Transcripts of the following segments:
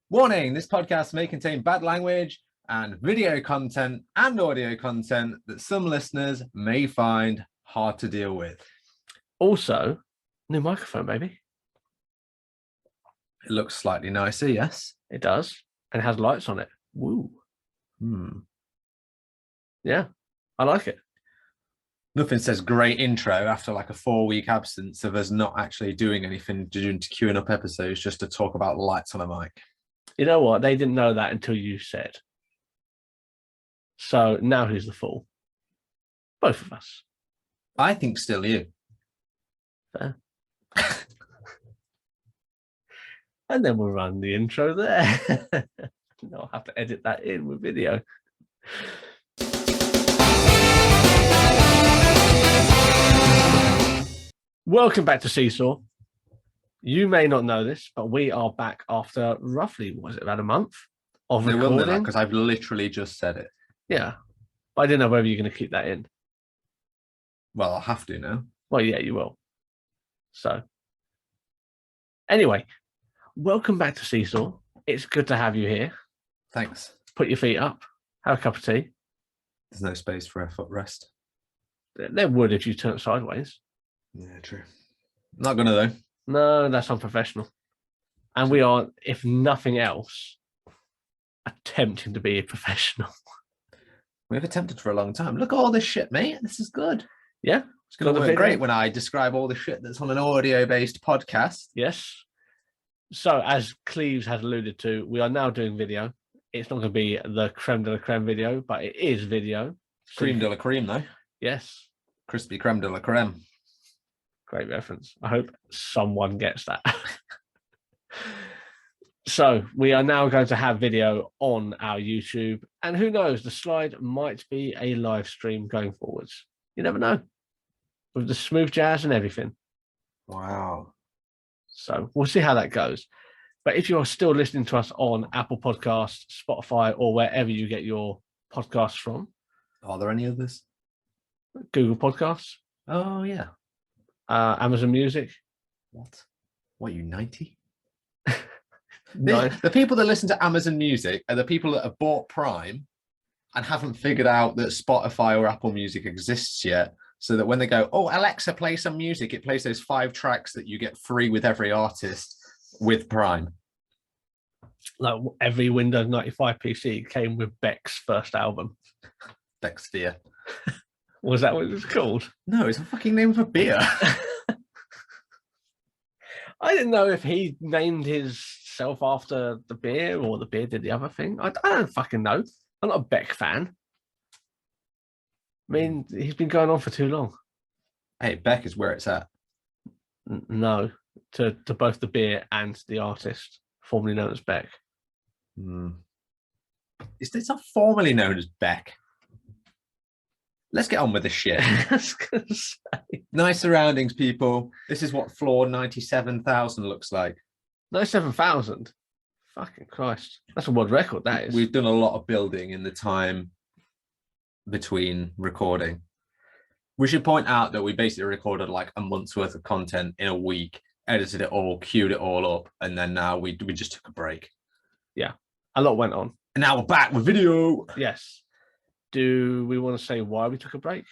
Warning, this podcast may contain bad language and video content and audio content that some listeners may find hard to deal with. Also, new microphone, baby. It looks slightly nicer, yes. It does. And it has lights on it. Woo. Yeah, I like it. Nothing says great intro after like a 4-week absence of us not actually doing anything to queuing up episodes just to talk about lights on a mic. You know what? They didn't know that until you said. So now who's the fool? Both of us. I think still you. Fair. And then we'll run the intro there. I'll have to edit that in with video. Welcome back to Seesaw. You may not know this, but we are back after roughly, about a month of recording? Because I've literally just said it. Yeah. But I didn't know whether you're going to keep that in. Well, I'll have to now. Well, yeah, you will. So, anyway, welcome back to Seesaw. It's good to have you here. Thanks. Put your feet up. Have a cup of tea. There's no space for a footrest. There would if you turned sideways. Yeah, true. Not gonna though. No, that's unprofessional. And we are, if nothing else, attempting to be a professional. We've attempted for a long time. Look at all this shit, mate. This is good. Yeah. It's going to work great when I describe all the shit that's on an audio-based podcast. Yes. So, as Cleves has alluded to, we are now doing video. It's not going to be the creme de la creme video, but it is video. Cream de la creme, though. Yes. Crispy creme de la creme. Great reference. I hope someone gets that. So we are now going to have video on our YouTube, and who knows, the slide might be a live stream going forwards. You never know, with the smooth jazz and everything. Wow. So we'll see how that goes. But if you're still listening to us on Apple Podcasts, Spotify, or wherever you get your podcasts from. Are there any others? Google Podcasts. Oh, yeah. Amazon Music. What are you, 90? No. The people that listen to Amazon Music are the people that have bought Prime and haven't figured out that Spotify or Apple Music exists yet. So that when they go, oh, Alexa, play some music, it plays those 5 tracks that you get free with every artist with Prime. Like every Windows 95 PC came with Beck's first album. Beck's beer. Was that what it was called? No, it's a fucking name of a beer. I didn't know if he named himself after the beer or the beer did the other thing. I don't fucking know. I'm not a Beck fan. I mean, he's been going on for too long. Hey, Beck is where it's at. No, to both the beer and the artist, formerly known as Beck. Is this not formerly known as Beck? Let's get on with the shit. Nice surroundings, people. This is what floor 97,000 looks like. 97,000? Fucking Christ. That's a world record, that is. We've done a lot of building in the time between recording. We should point out that we basically recorded like a month's worth of content in a week, edited it all, queued it all up, and then now we just took a break. Yeah, a lot went on. And now we're back with video. Yes. Do we want to say why we took a break?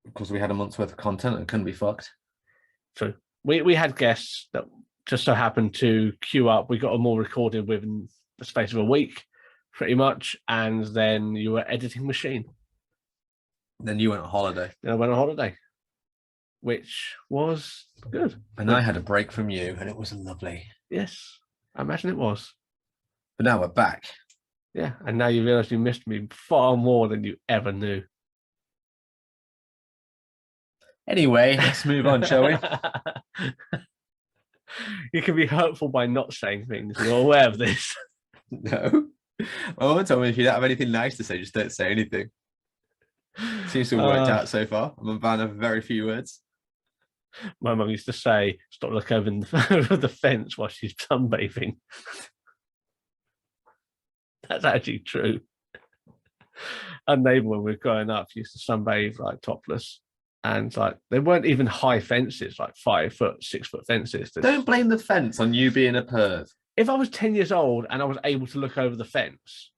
Because we had a month's worth of content and couldn't be fucked. True. We had guests that just so happened to queue up. We got them all recorded within the space of a week, pretty much. And then you were editing machine. Then you went on holiday. Then I went on holiday, which was good. And I had a break from you, and it was lovely. Yes, I imagine it was. But now we're back. Yeah, and now you realise you missed me far more than you ever knew. Anyway, let's move on, shall we? You can be hurtful by not saying things. You're aware of this. No. Oh, tell me if you don't have anything nice to say, just don't say anything. Seems to have worked out so far. I'm a man of very few words. My mum used to say, stop looking over the fence while she's sunbathing. That's actually true. Our neighbour, when we were growing up, used to sunbathe like topless. And like they weren't even high fences, like 5 foot, 6 foot fences. Don't blame the fence on you being a perv. if I was 10 years old and I was able to look over the fence,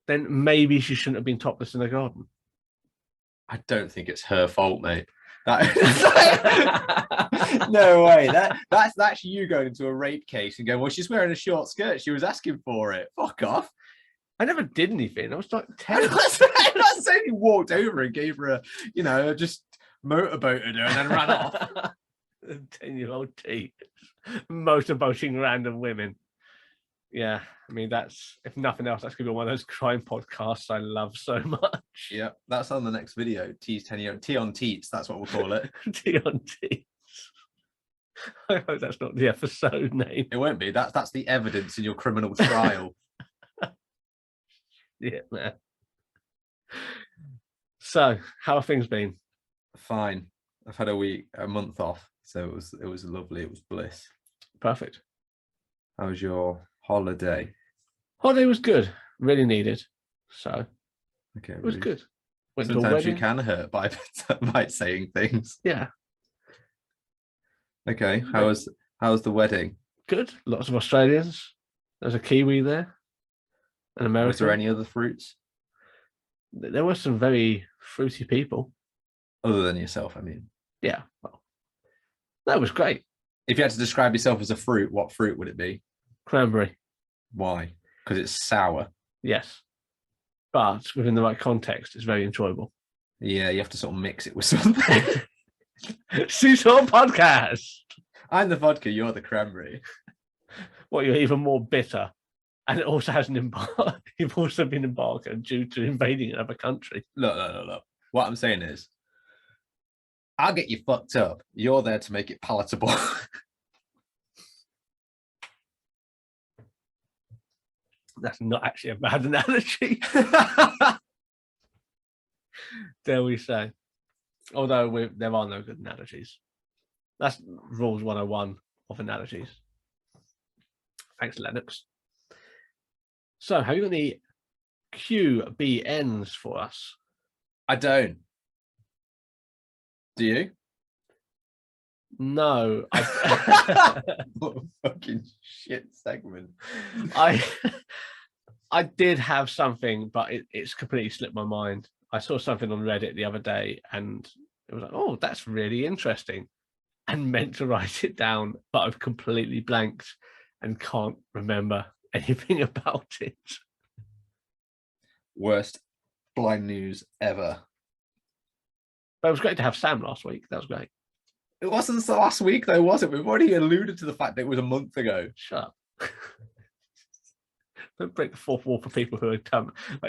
then maybe she shouldn't have been topless in the garden. I don't think it's her fault, mate. No way. That's you going into a rape case and going, well, she's wearing a short skirt. She was asking for it. Fuck off. I never did anything. I was like 10. I'm not saying he walked over and gave her just motorboated her and then ran off. 10-year-old T motorboating random women. Yeah, I mean, that's, if nothing else, that's gonna be one of those crime podcasts I love so much. Yeah, that's on the next video. T's 10-year T on Teats, that's what we'll call it. T on Teats. I hope that's not the episode name. It won't be. That's the evidence in your criminal trial. Yeah, man. So, how have things been? Fine. I've had a month off, so it was lovely. It was bliss. Perfect. How was your holiday? Holiday was good. Really needed. So, Okay, it was good. Went to a sometimes you wedding. can hurt by saying things. Yeah, Okay, how was the wedding? good. Lots of Australians. There's a Kiwi there. An American. Was there any other fruits There were some very fruity people. other than yourself? I mean, Yeah, well, that was great. if you had to describe yourself as a fruit, what fruit would it be? Cranberry, Why? Because it's sour. yes. But within the right context, it's very enjoyable. Yeah, you have to sort of mix it with something. Seesaw Podcast. I'm the vodka, you're the cranberry. What, you're even more bitter. And it also has you've also been embarked due to invading another country. Look. What I'm saying is, I'll get you fucked up. You're there to make it palatable. That's not actually a bad analogy. Dare we say. Although there are no good analogies. That's rules 101 of analogies. Thanks, Lennox. So, have you got any QBNs for us? I don't. Do you? No. What a fucking shit segment. I did have something, but it's completely slipped my mind. I saw something on Reddit the other day and it was like, oh, that's really interesting. And meant to write it down, but I've completely blanked and can't remember anything about it. Worst blind news ever. But it was great to have Sam last week. That was great. It wasn't so last week though, was it? We've already alluded to the fact that it was a month ago. Shut up. Don't break the fourth wall for people who are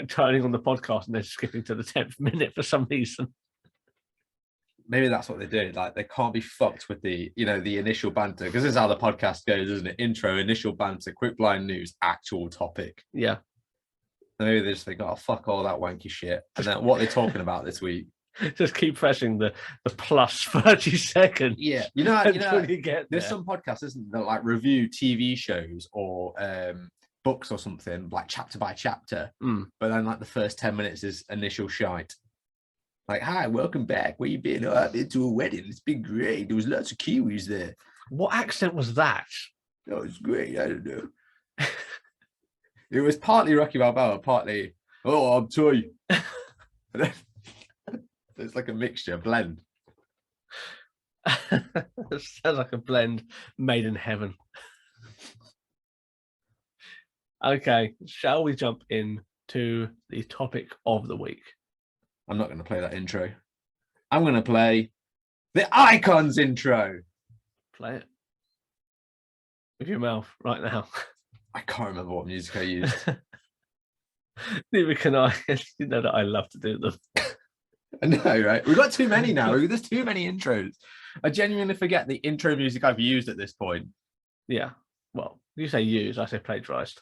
turning on the podcast and then skipping to the 10th minute for some reason. Maybe that's what they do. Like they can't be fucked with the initial banter, because this is how the podcast goes, isn't it? Intro, initial banter, quick blind news, actual topic. Yeah. And maybe they just think, oh, fuck all that wanky shit. And then what are they talking about this week? Just keep pressing the plus 30 seconds. Yeah. There's some podcasts, isn't there, that like review TV shows or books or something, like chapter by chapter. But then like the first 10 minutes is initial shite. Like, hi, welcome back. Where you been? Oh, I've been to a wedding. It's been great. There was lots of Kiwis there. What accent was that? Oh, it's great. I don't know. It was partly Rocky Balboa, partly, oh, I'm toy. It's like a mixture, a blend. It sounds like a blend made in heaven. Okay, shall we jump into the topic of the week? I'm not going to play that intro. I'm going to play the Icons intro. Play it with your mouth right now. I can't remember what music I used. Neither can I. You know that I love to do them. I know, right? We've got too many now. There's too many intros. I genuinely forget the intro music I've used at this point. Yeah. Well, you say use, I say plagiarized.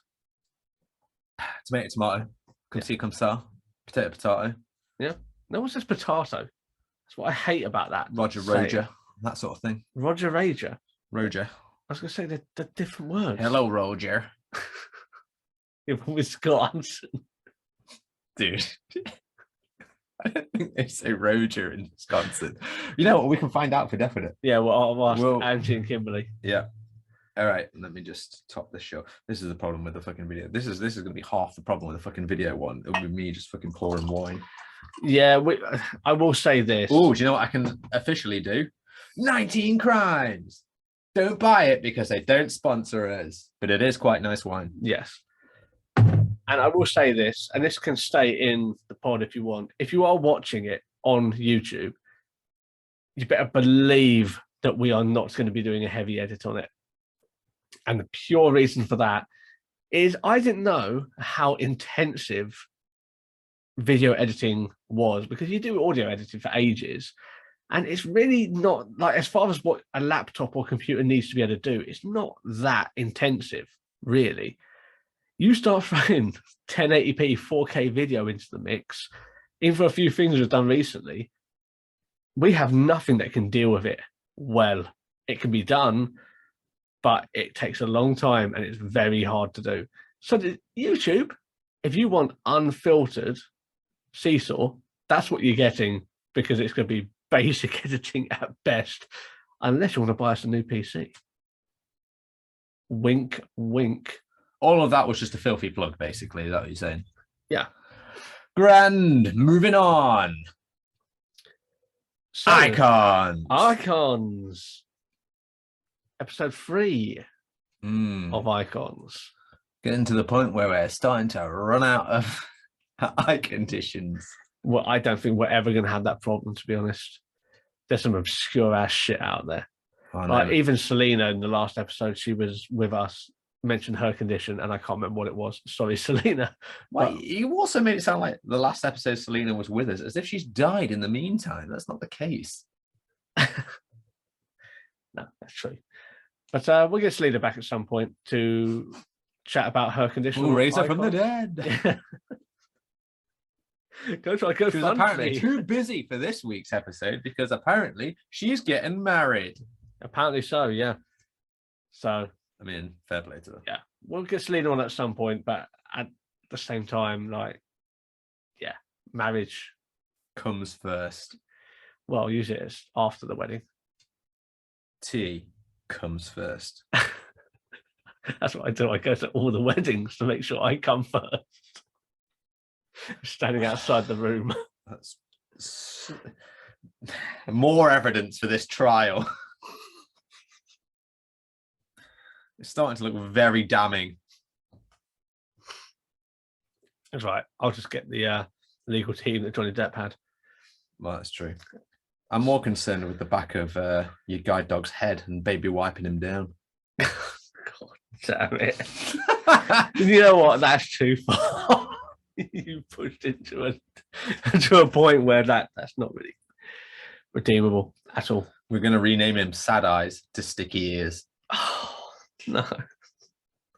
Tomato, tomato. Come see, come star. Potato, potato. Yeah. No one says potato. That's what I hate about that. Roger, Roger. That sort of thing. Roger, Rager. Roger. I was going to say they're different words. Hello, Roger. You're from Wisconsin. Dude. I don't think they say Roger in Wisconsin. You know what? We can find out for definite. Yeah, well, I'll ask Angie and Kimberly. Yeah. All right, let me just top this show. This is the problem with the fucking video. This is going to be half the problem with the fucking video one. It would be me just fucking pouring wine. Yeah, I will say this. Oh, do you know what I can officially do? 19 Crimes. Don't buy it because they don't sponsor us, but it is quite nice wine. Yes. And I will say this, and this can stay in the pod if you want. If you are watching it on YouTube, you better believe that we are not going to be doing a heavy edit on it. And the pure reason for that is I didn't know how intensive video editing was, because you do audio editing for ages, and it's really not, like, as far as what a laptop or computer needs to be able to do, it's not that intensive, really. You start throwing 1080p 4K video into the mix, even for a few things we've done recently, we have nothing that can deal with it well. It can be done, but it takes a long time and it's very hard to do. So YouTube, if you want unfiltered Seesaw, that's what you're getting, because it's going to be basic editing at best, unless you want to buy us a new PC. Wink, wink. All of that was just a filthy plug, basically. Is that what you're saying? Yeah. Grand. Moving on. So, Icons. Episode 3 of Icons. Getting to the point where we're starting to run out of eye conditions. Well, I don't think we're ever going to have that problem, to be honest. There's some obscure ass shit out there. Like, even Selena in the last episode, she was with us, mentioned her condition, and I can't remember what it was. Sorry, Selena. Well, you also made it sound like the last episode Selena was with us, as if she's died in the meantime. That's not the case. No, that's true. But we'll get Selena back at some point to chat about her condition. We'll raise her from the dead. Go she was apparently too busy for this week's episode, because apparently she's getting married. Apparently so, yeah. So, I mean, fair play to her. Yeah, we'll get Selena on at some point, but at the same time, like, yeah, marriage comes first. Well, usually it's after the wedding. Tea comes first. That's what I do. I go to all the weddings to make sure I come first. Standing outside the room. That's more evidence for this trial. It's starting to look very damning. That's right. I'll just get the legal team that Johnny Depp had. Well, that's true. I'm more concerned with the back of your guide dog's head and baby wiping him down. God damn it. You know what? That's too far. You pushed into a point where that's not really redeemable at all. We're going to rename him Sad Eyes to Sticky Ears. Oh, no.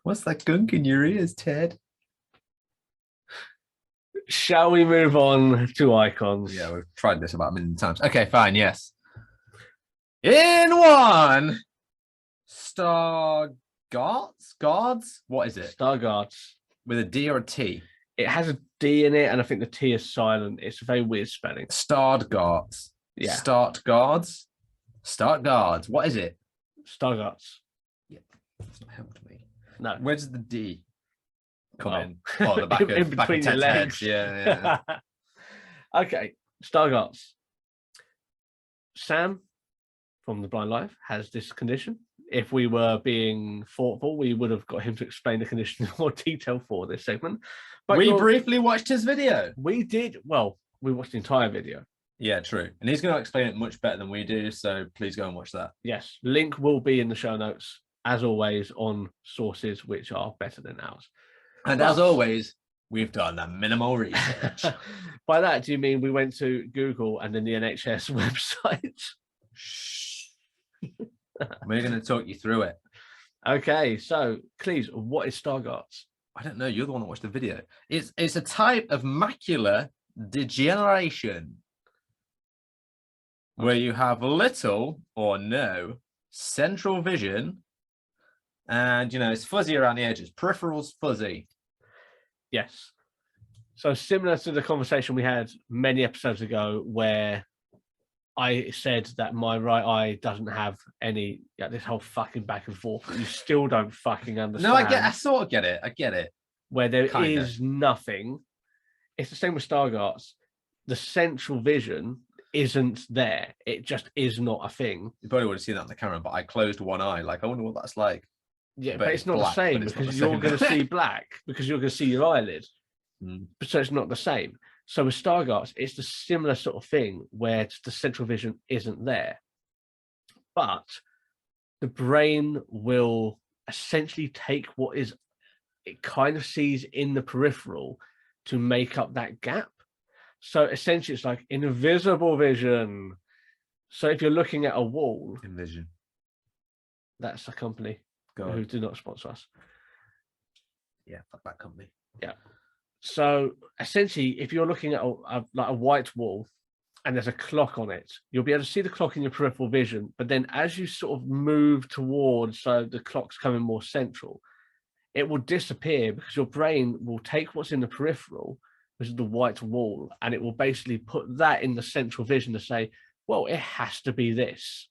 What's that gunk in your ears, Ted? Shall we move on to Icons? Yeah, we've tried this about a million times. Okay, fine, yes. In one, Stargardt? What is it? Stargardt. With a D or a T? It has a D in it, and I think the T is silent. It's a very weird spelling. Stargardt. Yeah. Stargardt. What is it? Stargardt. Yeah, that's not helped me. No. Where does the D come in? Oh, the back of, in between your legs. Heads. Yeah. Okay, Stargardt. Sam from The Blind Life has this condition. If we were being thoughtful, we would have got him to explain the condition in more detail for this segment. But we briefly watched his video. We did. Well, we watched the entire video. Yeah, true. And he's going to explain it much better than we do. So please go and watch that. Yes. Link will be in the show notes, as always, on sources which are better than ours. And as always, we've done the minimal research. By that, do you mean we went to Google and then the NHS website? Shh. We're going to talk you through it. Okay, so Cleves, what is Stargardt? I don't know. You're the one that watched the video. It's a type of macular degeneration where you have little or no central vision, and it's fuzzy around the edges. Peripherals fuzzy. Yes. So similar to the conversation we had many episodes ago, where I said that my right eye doesn't have any this whole fucking back and forth that you still don't fucking understand. No, I sort of get it. I get it. Where there Kinda. is nothing. It's the same with Stargardt's. The central vision isn't there. It just is not a thing. You probably would have seen that on the camera, but I closed one eye. Like, I wonder what that's like. Yeah, but it's not the same because you're going to see black because you're going to see your eyelid. So it's not the same. So with Stargardt's, it's the similar sort of thing where the central vision isn't there. But the brain will essentially take what is it kind of sees in the peripheral to make up that gap. So essentially it's like invisible vision. So if you're looking at a wall, Envision. That's a company who do not sponsor us. Yeah, fuck that company. Yeah. So essentially, if you're looking at a white wall and there's a clock on it, you'll be able to see the clock in your peripheral vision. But then as you sort of move towards, so the clock's coming more central, it will disappear because your brain will take what's in the peripheral, which is the white wall, and it will basically put that in the central vision to say, well, it has to be this,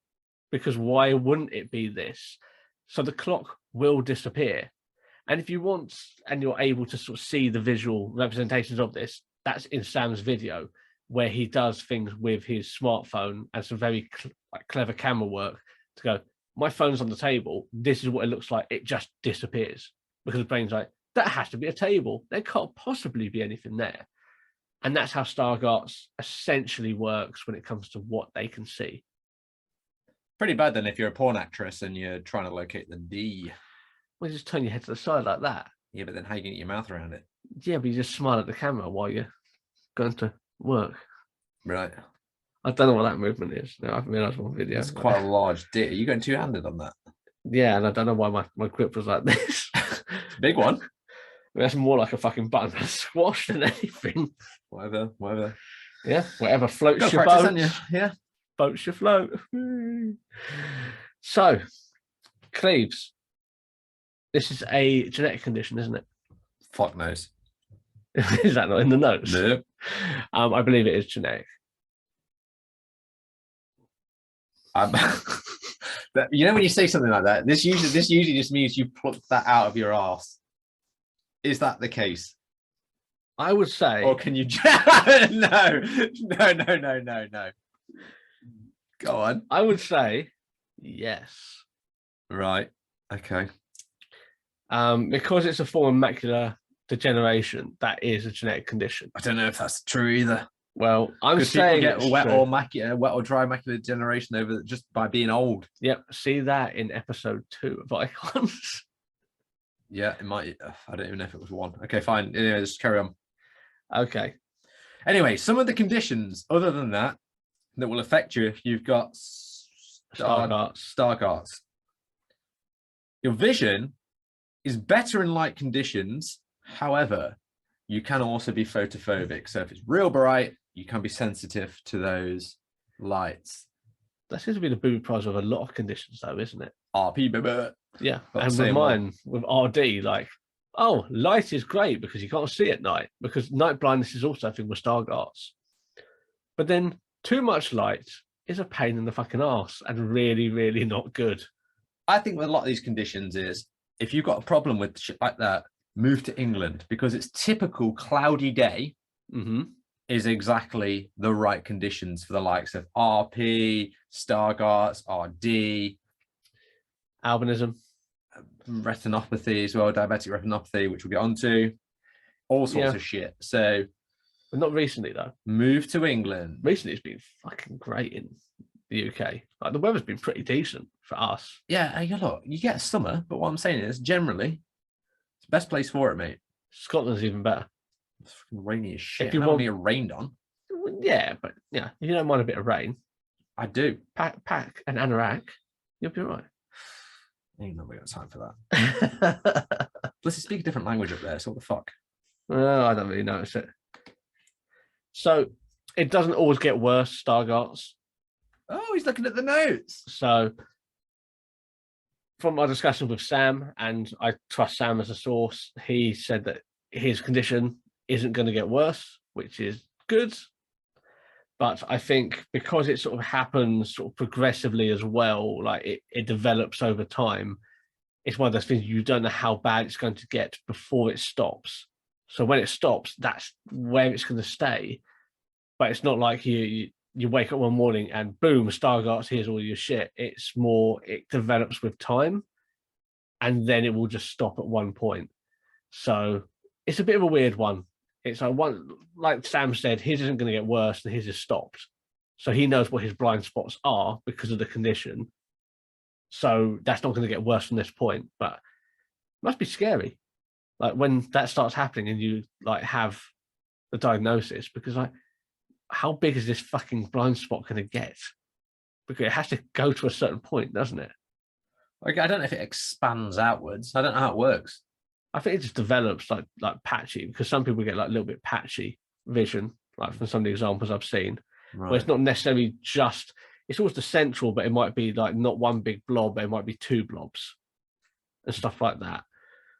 because why wouldn't it be this? So the clock will disappear. And if you want, and you're able to sort of see the visual representations of this, that's in Sam's video, where he does things with his smartphone and some very clever camera work to go, my phone's on the table, this is what it looks like, it just disappears. Because the brain's like, that has to be a table. There can't possibly be anything there. And that's how Stargardt's essentially works when it comes to what they can see. Pretty bad then if you're a porn actress and you're trying to locate the D. Well, you just turn your head to the side like that. Yeah, but then how are you going to get your mouth around it? Yeah, but you just smile at the camera while you're going to work. Right. I don't know what that movement is. No, I haven't realised one video. It's quite a large D. Are you going two-handed on that? Yeah, and I don't know why my grip was like this. Big one. I mean, that's more like a fucking button squash than anything. Whatever. Yeah, whatever floats your boat. boat. Yeah. Boats your float. So, Cleves, this is a genetic condition, isn't it? Fuck knows. Is that not in the notes? No. I believe it is genetic. You know when you say something like that, this usually just means you plucked that out of your ass. Is that the case? I would say. Or can you? No. Go on. I would say yes. Right. Okay. Because it's a form of macular degeneration, that is a genetic condition. I don't know if that's true either. Well, I'm saying people get wet or dry macular degeneration over just by being old. Yep. See that in episode 2 of Icons. Yeah, it might. I don't even know if it was 1. Okay, fine. Anyway, just carry on. Okay. Anyway, some of the conditions other than that will affect you if you've got Stargardt's. Your vision is better in light conditions. However, you can also be photophobic. So if it's real bright, you can be sensitive to those lights. That seems to be the booby prize of a lot of conditions, though, isn't it? RP, baby. Yeah, and with mine, with RD, like, oh, light is great because you can't see at night, because night blindness is also a thing with Stargardt's. But then too much light is a pain in the fucking arse and really, really not good. I think with a lot of these conditions is, if you've got a problem with shit like that, move to England, because it's typical cloudy day is exactly the right conditions for the likes of RP, Stargardt's, RD. Albinism. Retinopathy as well, diabetic retinopathy, which we'll get onto. All sorts of shit. So, but not recently though. Move to England. Recently, it's been fucking great in the UK. Like, the weather's been pretty decent for us. Yeah, look, you get summer, but what I'm saying is, generally, it's the best place for it, mate. Scotland's even better. It's fucking rainy as shit. If you want me rained on. Yeah, but yeah, if you don't mind a bit of rain, I do. Pack an anorak, you'll be all right. Ain't nobody got time for that. Let's speak a different language up there. So what the fuck? I don't really notice it. So it doesn't always get worse, Stargardt's. Oh, he's looking at the notes. So from my discussion with Sam, and I trust Sam as a source, he said that his condition isn't going to get worse, which is good. But I think because it sort of happens sort of progressively as well, like it develops over time, it's one of those things you don't know how bad it's going to get before it stops. So when it stops, that's where it's going to stay. But it's not like you wake up one morning and boom, Stargardt's, here's all your shit. It's more, it develops with time and then it will just stop at one point. So it's a bit of a weird one. It's like one, like Sam said, his isn't going to get worse and his is stopped. So he knows what his blind spots are because of the condition. So that's not going to get worse from this point, but it must be scary. Like when that starts happening and you like have the diagnosis, because like, how big is this fucking blind spot going to get? Because it has to go to a certain point, doesn't it? Like, I don't know if it expands outwards. I don't know how it works. I think it just develops like patchy, because some people get like a little bit patchy vision, like from some of the examples I've seen, Right. where it's not necessarily just, it's always the central, but it might be like not one big blob, but it might be two blobs and stuff like that.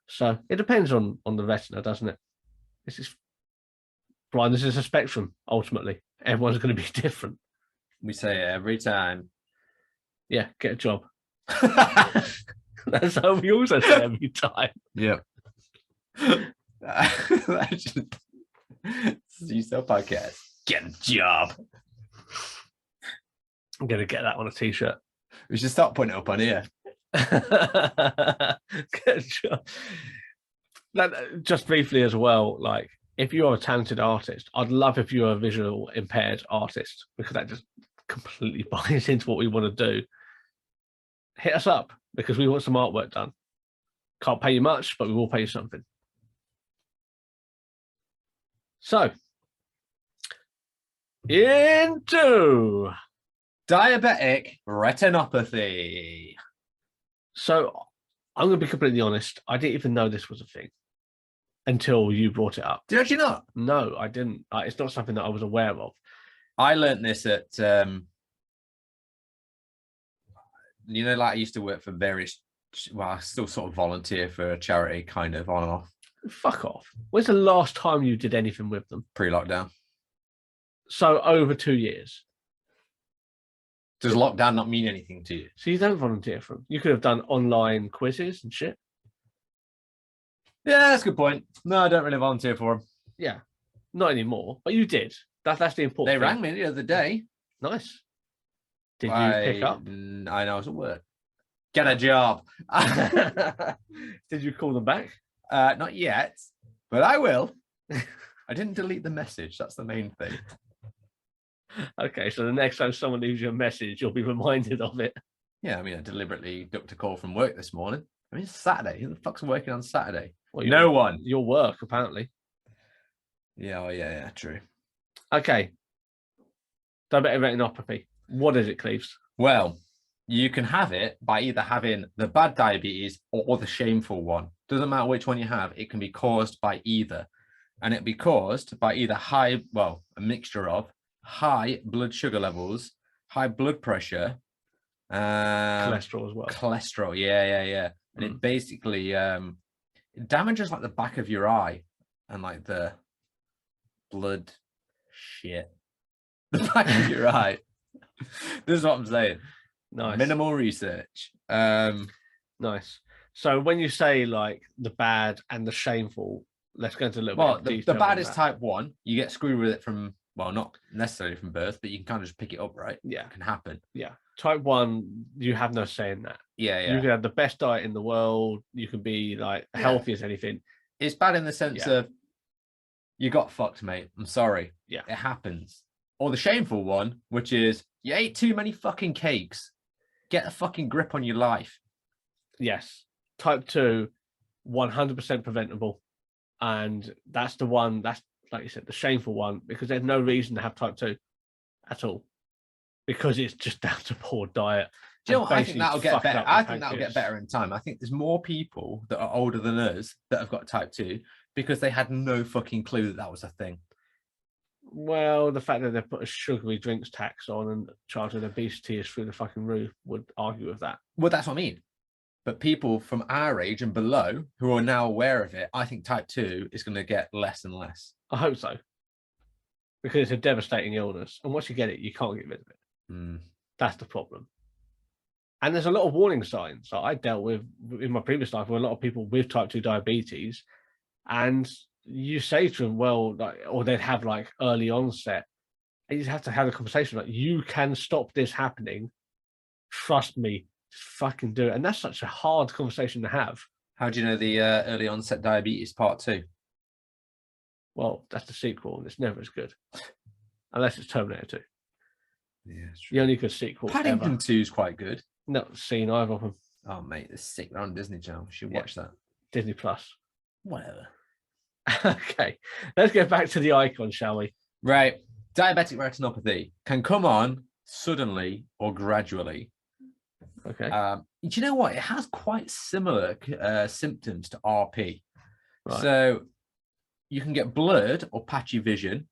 So it depends on the retina, doesn't it? This is blindness is a spectrum. Ultimately, everyone's going to be different. We say it every time. Yeah, get a job. That's how we also say every time. Yeah. You still podcast. Get a job. I'm going to get that on a t-shirt. We should start putting it up on here. Get a job. That, just briefly as well, like if you're a talented artist, I'd love if you're a visual impaired artist, because that just completely buys into what we want to do. Hit us up because we want some artwork done. Can't pay you much, but we will pay you something. So, into Diabetic retinopathy. So, I'm going to be completely honest. I didn't even know this was a thing until you brought it up. Did you actually not? No, I didn't. It's not something that I was aware of. I learned this at, like I used to work for various, well, I still sort of volunteer for a charity, kind of on and off. Fuck off. When's the last time you did anything with them? Pre-lockdown. So over 2 years. Does lockdown not mean anything to you? So you don't volunteer for them. You could have done online quizzes and shit. Yeah, that's a good point. No, I don't really volunteer for them. Yeah, not anymore, but you did. That's the important They thing. rang me the other day. Nice. Did you pick up? I know, I was at work. Get a job. Did you call them back? Not yet, but I will. I didn't delete the message. That's the main thing. Okay, so the next time someone leaves you a message, you'll be reminded of it. Yeah, I mean, I deliberately ducked a call from work this morning. I mean, it's Saturday. Who the fuck's working on Saturday? Well, no one. Your work, apparently. Yeah, oh, yeah, true. Okay. Diabetic retinopathy. What is it, Cleves? Well, you can have it by either having the bad diabetes or the shameful one. Doesn't matter which one you have. It can be caused by either. And it'd be caused by either a mixture of high blood sugar levels, high blood pressure, cholesterol as well. Cholesterol, yeah. And it basically it damages like the back of your eye and like the blood shit. The back of your eye. This is what I'm saying. Nice. Minimal research. Nice. So when you say like the bad and the shameful, let's go into a little bit of detail. The bad is type 1. You get screwed with it from, well, not necessarily from birth, but you can kind of just pick it up, right? Yeah. It can happen. Yeah. Type 1, you have no say in that. Yeah. You can have the best diet in the world. You can be like healthy as anything. It's bad in the sense of you got fucked, mate. I'm sorry. Yeah. It happens. Or the shameful one, which is you ate too many fucking cakes. Get a fucking grip on your life. Yes. Type 2, 100% preventable. And that's the one, that's like you said, the shameful one, because there's no reason to have type 2 at all. Because it's just down to poor diet. Do you know what? I think that'll get better. I think that'll get better in time. I think there's more people that are older than us that have got type 2 because they had no fucking clue that was a thing. Well, the fact that they put a sugary drinks tax on and charging obesity is through the fucking roof would argue with that. Well, that's what I mean. But people from our age and below who are now aware of it, I think type 2 is going to get less and less. I hope so. because it's a devastating illness. And once you get it, you can't get rid of it. Mm. That's the problem. And there's a lot of warning signs that I dealt with in my previous life with a lot of people with type 2 diabetes. And you say to them, well, like, or they'd have like early onset. And you have to have a conversation like, you can stop this happening. Trust me, just fucking do it. And that's such a hard conversation to have. How do you know the early onset diabetes part 2? Well, that's the sequel, and it's never as good. Unless it's Terminator 2. Yeah, the only good sequel Paddington ever. 2 is quite good. Not seen either of them. Oh, mate, it's sick. They're on Disney Channel. You should watch that. Disney Plus. Whatever. Okay, let's get back to the icon, shall we? Right. Diabetic retinopathy can come on suddenly or gradually. Okay. Do you know what? It has quite similar symptoms to RP. Right. So you can get blurred or patchy vision,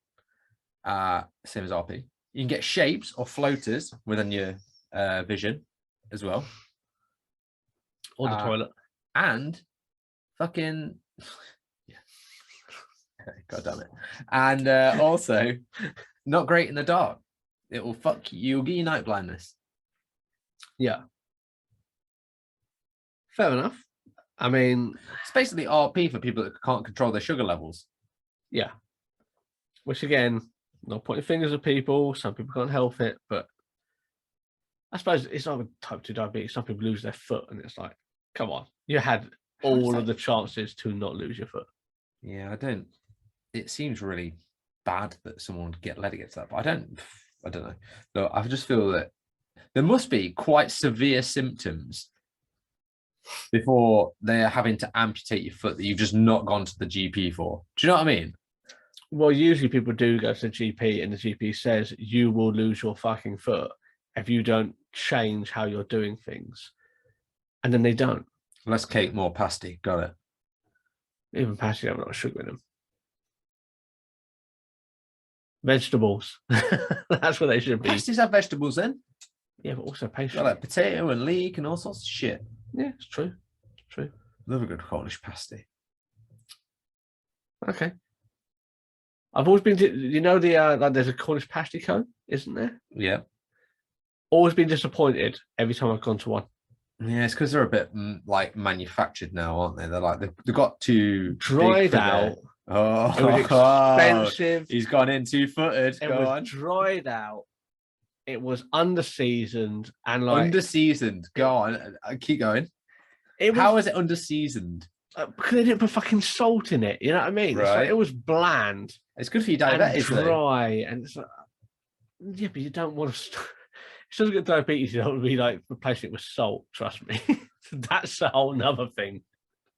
same as RP. You can get shapes or floaters within your vision as well. Or the toilet. And fucking... yeah. God damn it. And also, not great in the dark. It will fuck you. You'll get you night blindness. Yeah. Fair enough. I mean, it's basically RP for people that can't control their sugar levels. Yeah. Which again, not pointing fingers at people. Some people can't help it, but I suppose it's not with type 2 diabetes. Some people lose their foot, and it's like, come on, you had all of the chances to not lose your foot. Yeah, I don't. It seems really bad that someone would let it get to that, but I don't know. No, I just feel that there must be quite severe symptoms before they're having to amputate your foot that you've just not gone to the GP for. Do you know what I mean? Well, usually people do go to the GP and the GP says you will lose your fucking foot if you don't change how you're doing things. And then they don't. Less cake, more pasty. Got it. Even pasty have a lot of sugar in them. Vegetables. That's what they should be. Pasties have vegetables then. Yeah, but also pastry. Got like potato and leek and all sorts of shit. Yeah, it's true. It's true. Love a good Cornish pasty. Okay. I've always been, you know, like there's a Cornish pasty cone, isn't there? Yeah. Always been disappointed every time I've gone to one. Yeah, it's because they're a bit like manufactured now, aren't they? They're like they've got too dried out. Oh, it was expensive. He's gone in 2-footed. It was dried out. It was underseasoned and like underseasoned. Go on, keep going. How is it underseasoned? Because they didn't put fucking salt in it. You know what I mean? Right. It's like, it was bland. It's good for you diabetes, and dry, and it's like, yeah, but you don't want to. If you get diabetes, you don't be like replacing it with salt. Trust me, that's a whole nother thing.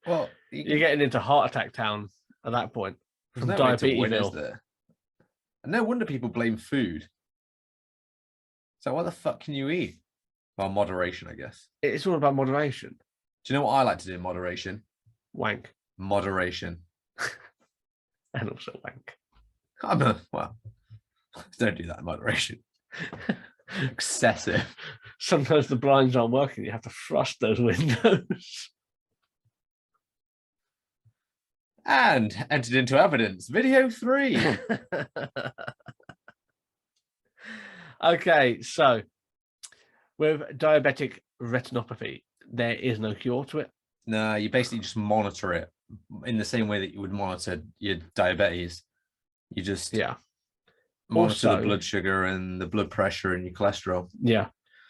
Well, you're getting into heart attack town at that point from diabetes. Is there? And no wonder people blame food. So what the fuck can you eat? Well, moderation, I guess. It's all about moderation. Do you know what I like to do in moderation? Wank. Moderation. And also wank. Well, don't do that in moderation. Excessive. Sometimes the blinds aren't working. You have to thrust those windows. And entered into evidence. Video 3. Okay, so with diabetic retinopathy, there is no cure to it. No, you basically just monitor it in the same way that you would monitor your diabetes. You just monitor the blood sugar and the blood pressure and your cholesterol. Yeah.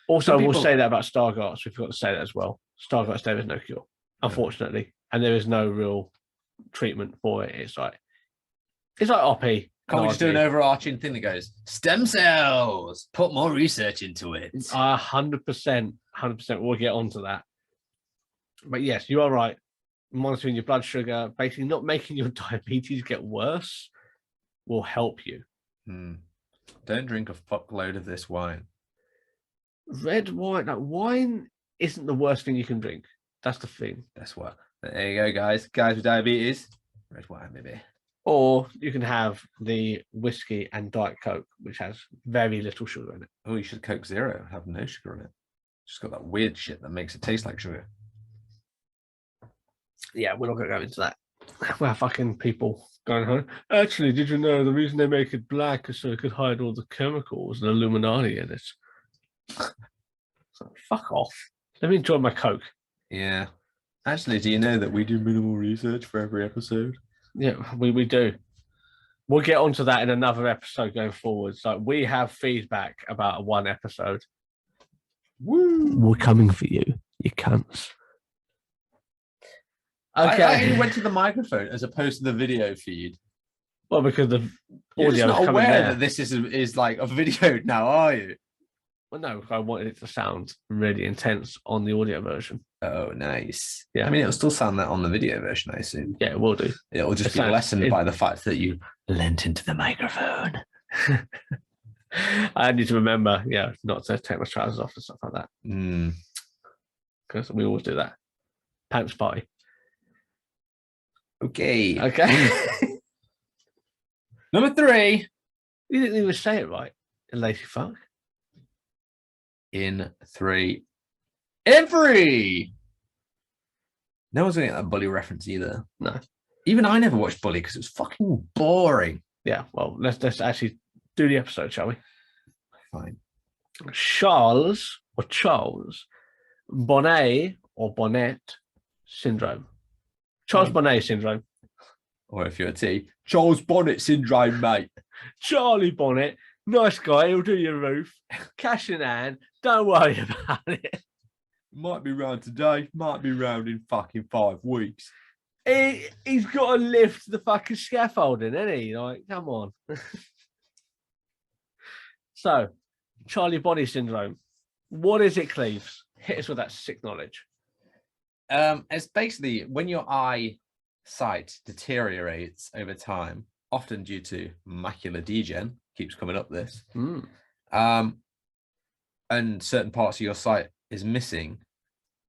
Also, we'll say that about Stargardt. So we forgot to say that as well. Stargardt, there is no cure, unfortunately, and there is no real treatment for it. It's like RP. Can't we just do an overarching thing that goes stem cells? Put more research into it. 100%. We'll get onto that. But yes, you are right. Monitoring your blood sugar, basically not making your diabetes get worse, will help you. Don't drink a fuckload of this wine. Red wine, wine isn't the worst thing you can drink. That's the thing. That's what. There you go, guys. Guys with diabetes, red wine, maybe. Or you can have the whiskey and Diet Coke, which has very little sugar in it. Oh, you should Coke Zero. Have no sugar in it. Just got that weird shit that makes it taste like sugar. Yeah, we're not going to go into that. Well, fucking people going home. Actually, did you know the reason they make it black is so it could hide all the chemicals and Illuminati in it? So, fuck off. Let me enjoy my Coke. Yeah. Actually, do you know that we do minimal research for every episode? Yeah, we do. We'll get onto that in another episode going forward. So we have feedback about one episode. Woo! We're coming for you, you cunts. Okay. I only went to the microphone as opposed to the video feed. Well, because the You're just audio not is coming aware there. that this is like a video now, are you? Well, no, I wanted it to sound really intense on the audio version. Oh, nice. Yeah. I mean, it'll still sound that on the video version, I assume. Yeah, it will do. It'll just be lessened by the fact that you leant into the microphone. I need to remember, not to take my trousers off and stuff like that. Because we always do that. Pants party. Okay. Okay. Number 3. You didn't even say it right. Lazy fuck. In 3. In 3. No one's going to get that Bully reference either. No. Even I never watched Bully because it was fucking boring. Yeah, well, let's actually do the episode, shall we? Fine. Charles Bonnet or Bonnet syndrome. Charles Bonnet syndrome. Or if you're a T, Charles Bonnet syndrome, mate. Charlie Bonnet, nice guy, he'll do your roof. Cash in hand, don't worry about it. Might be round today, might be round in fucking 5 weeks. He's got to lift the fucking scaffolding, isn't he? Like, come on. So, Charlie Bonnet syndrome. What is it, Cleves? Hit us with that sick knowledge. It's basically when your eyesight deteriorates over time, often due to macular degen, keeps coming up this, and certain parts of your sight is missing,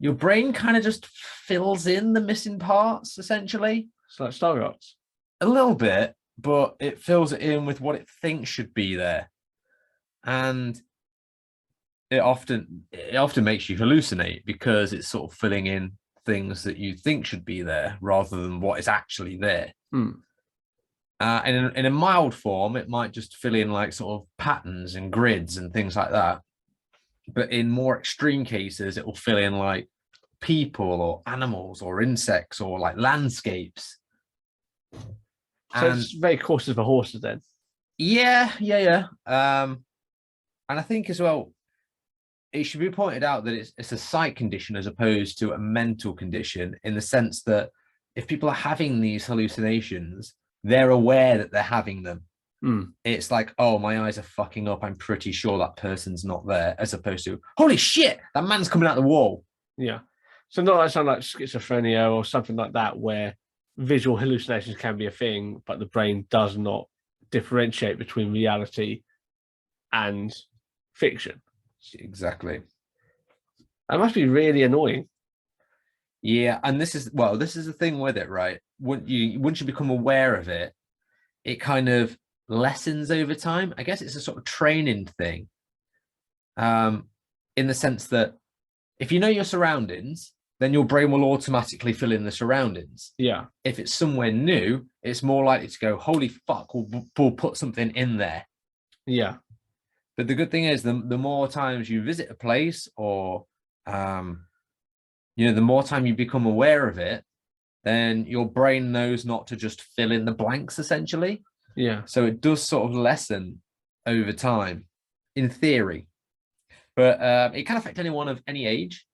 your brain kind of just fills in the missing parts, essentially. It's like Stargardt's. A little bit, but it fills it in with what it thinks should be there. And it often makes you hallucinate because it's sort of filling in things that you think should be there rather than what is actually there. And in a mild form, it might just fill in like sort of patterns and grids and things like that. But in more extreme cases, it will fill in like people or animals or insects or like landscapes. So it's very cautious for horses then. Yeah. And I think as well, it should be pointed out that it's a sight condition as opposed to a mental condition, in the sense that if people are having these hallucinations, they're aware that they're having them. It's like, oh, my eyes are fucking up, I'm pretty sure that person's not there, as opposed to, holy shit, that man's coming out the wall. Yeah. So not like something like schizophrenia or something like that, where visual hallucinations can be a thing, but the brain does not differentiate between reality and fiction. Exactly. That must be really annoying. Yeah, and this is the thing with it, right? Once you become aware of it, it kind of lessens over time. I guess it's a sort of training thing, in the sense that if you know your surroundings, then your brain will automatically fill in the surroundings. Yeah. If it's somewhere new, it's more likely to go, holy fuck, we'll put something in there. Yeah. But the good thing is, the more times you visit a place, or the more time you become aware of it, then your brain knows not to just fill in the blanks, essentially. Yeah. So it does sort of lessen over time, in theory. But it can affect anyone of any age,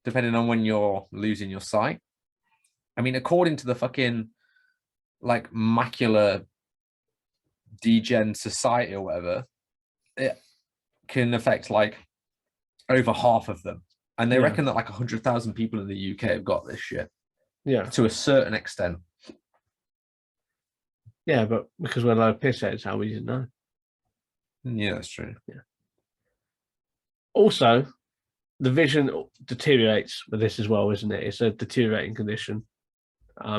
depending on when you're losing your sight. I mean, according to the fucking like macular degen society or whatever, it can affect like over half of them. And they reckon that like 100,000 people in the UK have got this shit. Yeah. To a certain extent. Yeah, but because we're low pissheads, how we didn't know. Yeah, that's true. Yeah. Also, the vision deteriorates with this as well, isn't it? It's a deteriorating condition.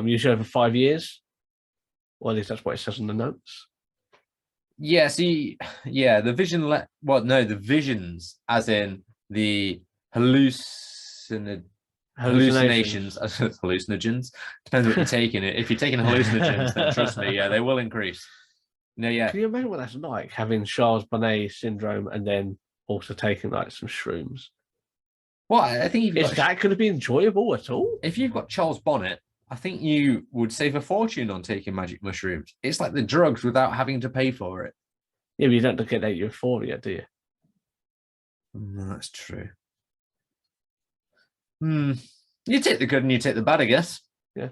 Usually over 5 years. Or at least that's what it says in the notes. Yeah, see, the vision, the visions, as in the hallucination, hallucinations, hallucinogens. Depends what you're taking. If you're taking hallucinogens, then trust me, yeah, they will increase. No, yeah. Can you imagine what that's like, having Charles Bonnet syndrome and then also taking like some shrooms? Well, I think Is that going to be enjoyable at all? if you've got Charles Bonnet, I think you would save a fortune on taking magic mushrooms. It's like the drugs without having to pay for it. Yeah, but you don't get that euphoria, do you? No, that's true. You take the good and you take the bad, I guess. Yeah.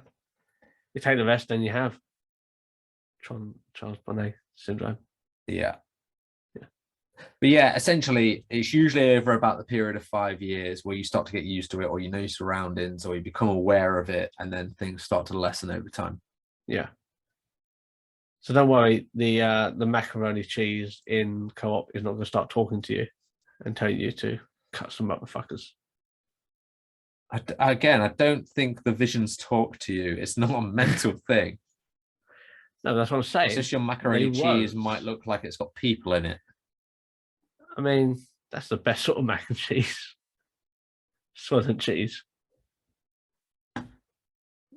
You take the rest, then you have Charles Bonnet syndrome. Yeah. But yeah, essentially, it's usually over about the period of 5 years where you start to get used to it, or you know your surroundings, or you become aware of it, and then things start to lessen over time. Yeah. So don't worry, the macaroni cheese in Co-op is not going to start talking to you and telling you to cut some motherfuckers. Again, I don't think the visions talk to you. It's not a mental thing. No, that's what I'm saying. It's just your macaroni cheese might look like it's got people in it. I mean, that's the best sort of mac and cheese. Southern cheese.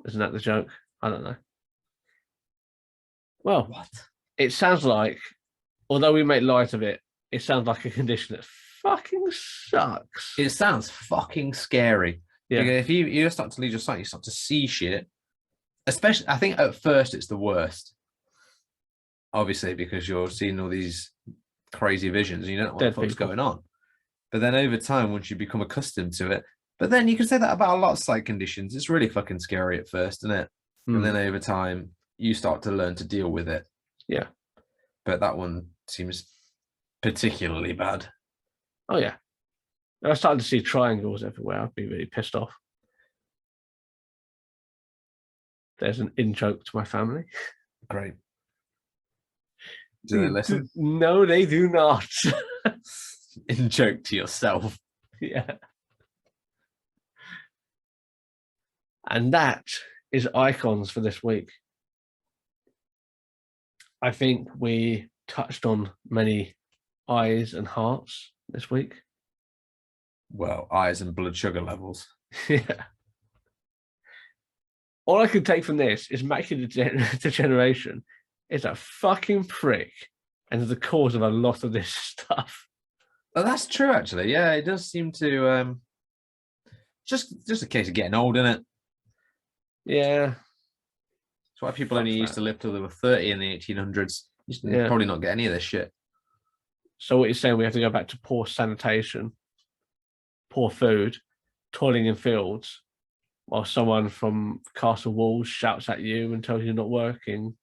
Isn't that the joke? I don't know. Well, What? It sounds like, although we make light of it, it sounds like a condition that fucking sucks. It sounds fucking scary. Yeah. Because if you start to lose your sight, you start to see shit. Especially, I think at first it's the worst. Obviously, because you're seeing all these crazy visions and you don't know what the fuck's going on. But then over time, once you become accustomed to it, but then you can say that about a lot of sight conditions. It's really fucking scary at first, isn't it? And then over time, you start to learn to deal with it. Yeah. But that one seems particularly bad. Oh, yeah. I started to see triangles everywhere. I'd be really pissed off. There's an in-joke to my family. Great. Do they listen? No, they do not. In-joke to yourself. Yeah. And that is icons for this week. I think we touched on many eyes and hearts this week. Well, eyes and blood sugar levels. Yeah. All I can take from this is macular degeneration is a fucking prick and is the cause of a lot of this stuff. Oh, that's true, actually. Yeah, it does seem to just a case of getting old, isn't it? Yeah. That's why people only used to live till they were 30 in the 1800s. You probably not get any of this shit. So what you're saying, we have to go back to poor sanitation, poor food, toiling in fields, while someone from Castle Walls shouts at you and tells you you're not working.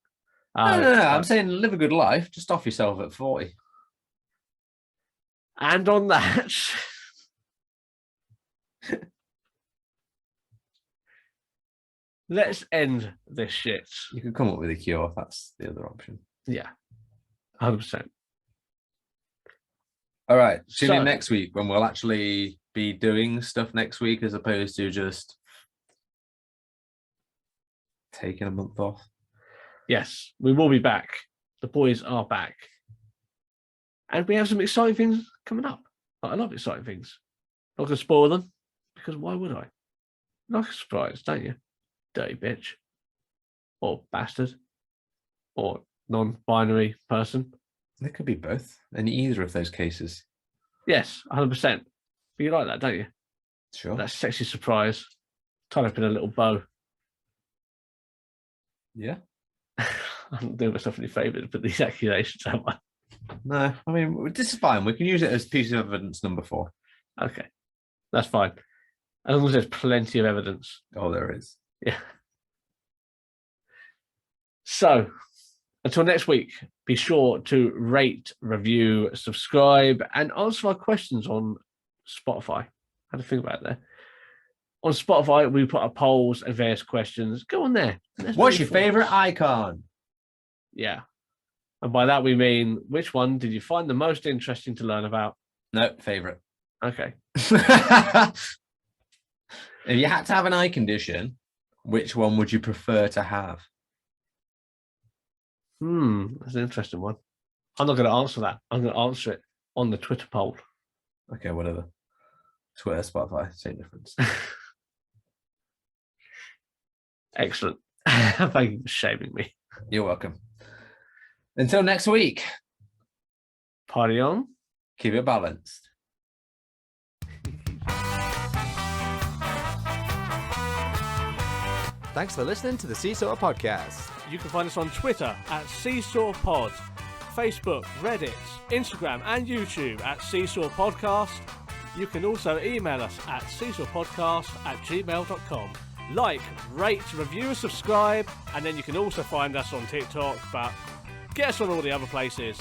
No, I'm saying live a good life. Just off yourself at 40. And on that, let's end this shit. You could come up with a cure. That's the other option. Yeah, 100%. All right. Tune in next week when we'll actually be doing stuff next week as opposed to just taking a month off. Yes, we will be back. The boys are back. And we have some exciting things coming up. Like, a lot of exciting things. Not going to spoil them, because why would I? You like a surprise, don't you? Dirty bitch. Or bastard. Or non-binary person. There could be both. In either of those cases. Yes, 100%. But you like that, don't you? Sure. That sexy surprise. Tied up in a little bow. Yeah. I'm doing myself any favours, but these accusations, am I? No, I mean, this is fine. We can use it as piece of evidence number 4. Okay. That's fine. As long as there's plenty of evidence. Oh, there is. Yeah. So, until next week, be sure to rate, review, subscribe, and answer our questions on Spotify. I had to think about it there. On Spotify, we put up polls and various questions. Go on there. What's your favorite icon? Yeah. And by that, we mean, which one did you find the most interesting to learn about? No, favorite. Okay. If you had to have an eye condition, which one would you prefer to have? That's an interesting one. I'm not going to answer that. I'm going to answer it on the Twitter poll. Okay, whatever. Twitter, Spotify, same difference. Excellent. Thank you for shaming me. You're welcome. Until next week. Party on. Keep it balanced. Thanks for listening to the Seesaw Podcast. You can find us on Twitter at Seesaw Pod, Facebook, Reddit, Instagram and YouTube at Seesaw Podcast. You can also email us at seesawpodcast@gmail.com. Like, rate, review, subscribe, and then you can also find us on TikTok, but get us on all the other places.